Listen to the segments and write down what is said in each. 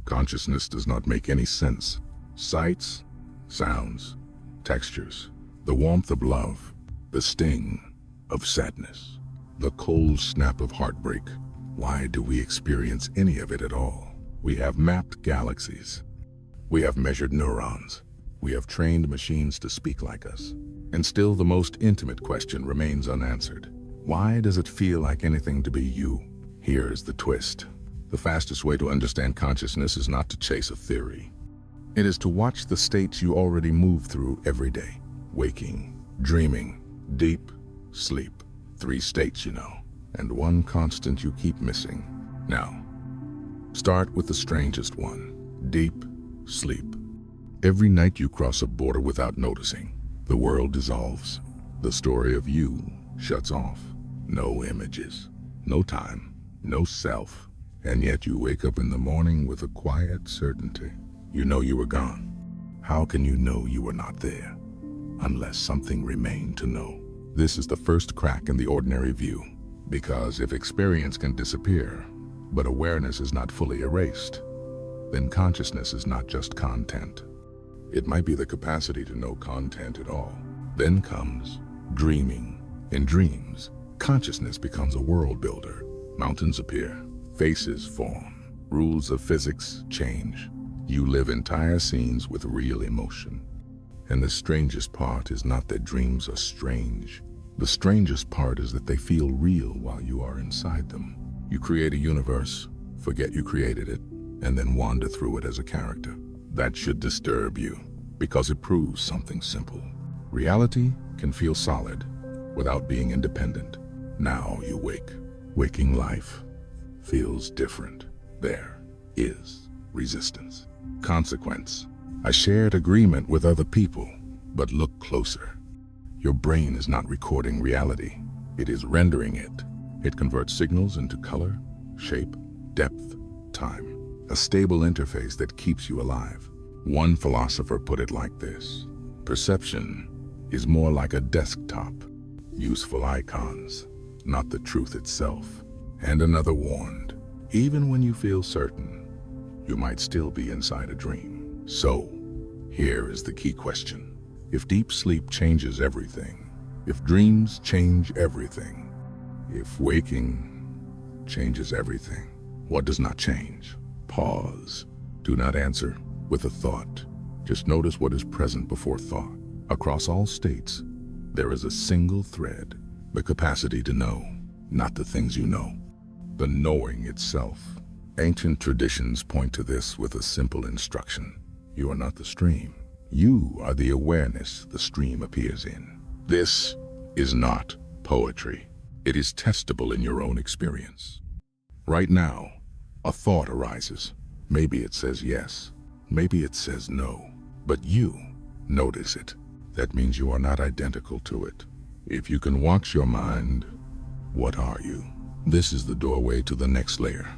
Consciousness does not make any sense. Sights, sounds, textures, the warmth of love, the sting of sadness, the cold snap of heartbreak. Why do we experience any of it at all? We have mapped galaxies. We have measured neurons. We have trained machines to speak like us. And still the most intimate question remains unanswered. Why does it feel like anything to be you? Here's the twist. The fastest way to understand consciousness is not to chase a theory. It is to watch the states you already move through every day. Waking, dreaming, deep sleep. 3 states, you know, and one constant you keep missing. Now, start with the strangest one, deep sleep. Every night you cross a border without noticing. The world dissolves. The story of you shuts off. No images, no time, no self. And yet you wake up in the morning with a quiet certainty. You know you were gone. How can you know you were not there? Unless something remained to know. This is the first crack in the ordinary view. Because if experience can disappear, but awareness is not fully erased, then consciousness is not just content. It might be the capacity to know content at all. Then comes dreaming. In dreams, consciousness becomes a world builder. Mountains appear, faces form, rules of physics change. You live entire scenes with real emotion. And the strangest part is not that dreams are strange. The strangest part is that they feel real while you are inside them. You create a universe, forget you created it, and then wander through it as a character. That should disturb you, because it proves something simple. Reality can feel solid without being independent. Now you wake. Waking life feels different. There is resistance. Consequence. A shared agreement with other people, but look closer. Your brain is not recording reality. It is rendering it. It converts signals into color, shape, depth, time. A stable interface that keeps you alive. One philosopher put it like this: perception is more like a desktop, useful icons, not the truth itself. And another warned, even when you feel certain, you might still be inside a dream. So, here is the key question. If deep sleep changes everything, if dreams change everything, if waking changes everything, what does not change? Pause. Do not answer with a thought. Just notice what is present before thought. Across all states, there is a single thread, the capacity to know, not the things you know, the knowing itself. Ancient traditions point to this with a simple instruction. You are not the stream. You are the awareness the stream appears in. This is not poetry. It is testable in your own experience. Right now, a thought arises. Maybe it says yes, maybe it says no, but you notice it. That means you are not identical to it. If you can watch your mind, what are you? This is the doorway to the next layer,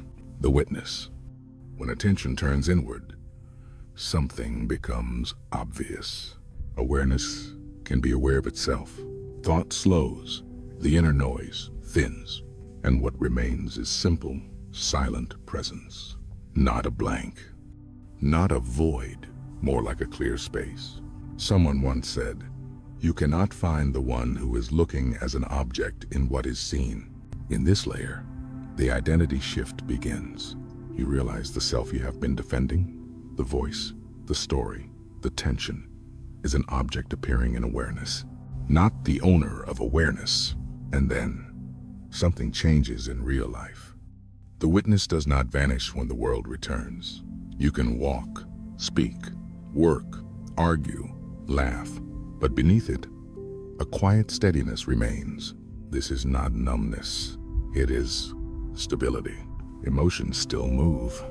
the witness. When attention turns inward, something becomes obvious. Awareness can be aware of itself. Thought slows, the inner noise thins, and what remains is simple, silent presence. Not a blank, not a void, more like a clear space. Someone once said, you cannot find the one who is looking as an object in what is seen. In this layer, the identity shift begins. You realize the self you have been defending, the voice, the story, the tension, is an object appearing in awareness, not the owner of awareness. And then, something changes in real life. The witness does not vanish when the world returns. You can walk, speak, work, argue, laugh, but beneath it, a quiet steadiness remains. This is not numbness. It is stability. Emotions still move,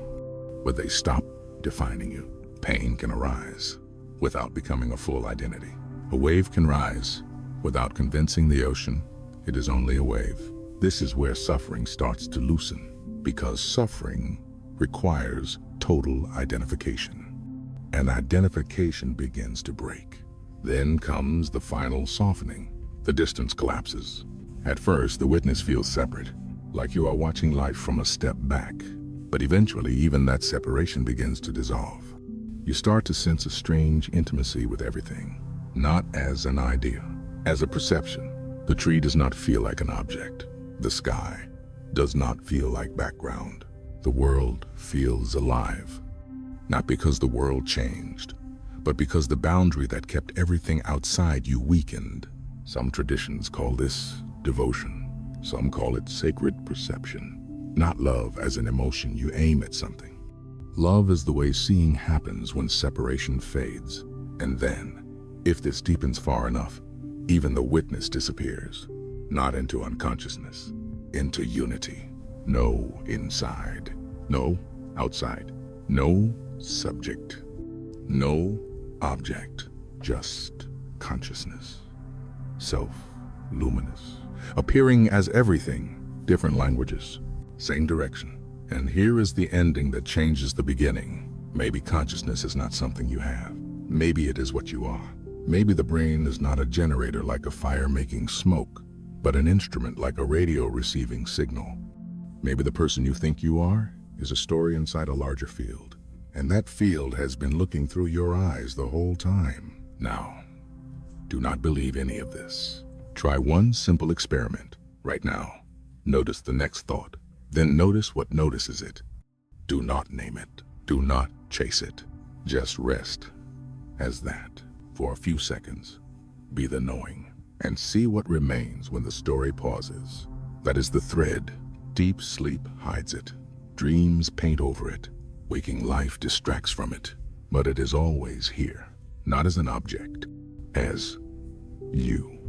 but they stop defining you. Pain can arise without becoming a full identity. A wave can rise without convincing the ocean it is only a wave. This is where suffering starts to loosen, because suffering requires total identification. And identification begins to break. Then comes the final softening. The distance collapses. At first, the witness feels separate, like you are watching life from a step back. But eventually, even that separation begins to dissolve. You start to sense a strange intimacy with everything, not as an idea, as a perception. The tree does not feel like an object. The sky does not feel like background. The world feels alive. Not because the world changed, but because the boundary that kept everything outside you weakened. Some traditions call this devotion. Some call it sacred perception. Not love as an emotion you aim at something. Love is the way seeing happens when separation fades. And then, if this deepens far enough, even the witness disappears. Not into unconsciousness, into unity. No inside, no outside, no subject, no object, just consciousness. Self, luminous, appearing as everything, different languages, same direction. And here is the ending that changes the beginning. Maybe consciousness is not something you have. Maybe it is what you are. Maybe the brain is not a generator like a fire making smoke, but an instrument like a radio receiving signal. Maybe the person you think you are is a story inside a larger field, and that field has been looking through your eyes the whole time. Now, do not believe any of this. Try one simple experiment right now. Notice the next thought. Then notice what notices it. Do not name it. Do not chase it. Just rest as that for a few seconds. Be the knowing and see what remains when the story pauses. That is the thread. Deep sleep hides it. Dreams paint over it. Waking life distracts from it. But it is always here, not as an object, as you.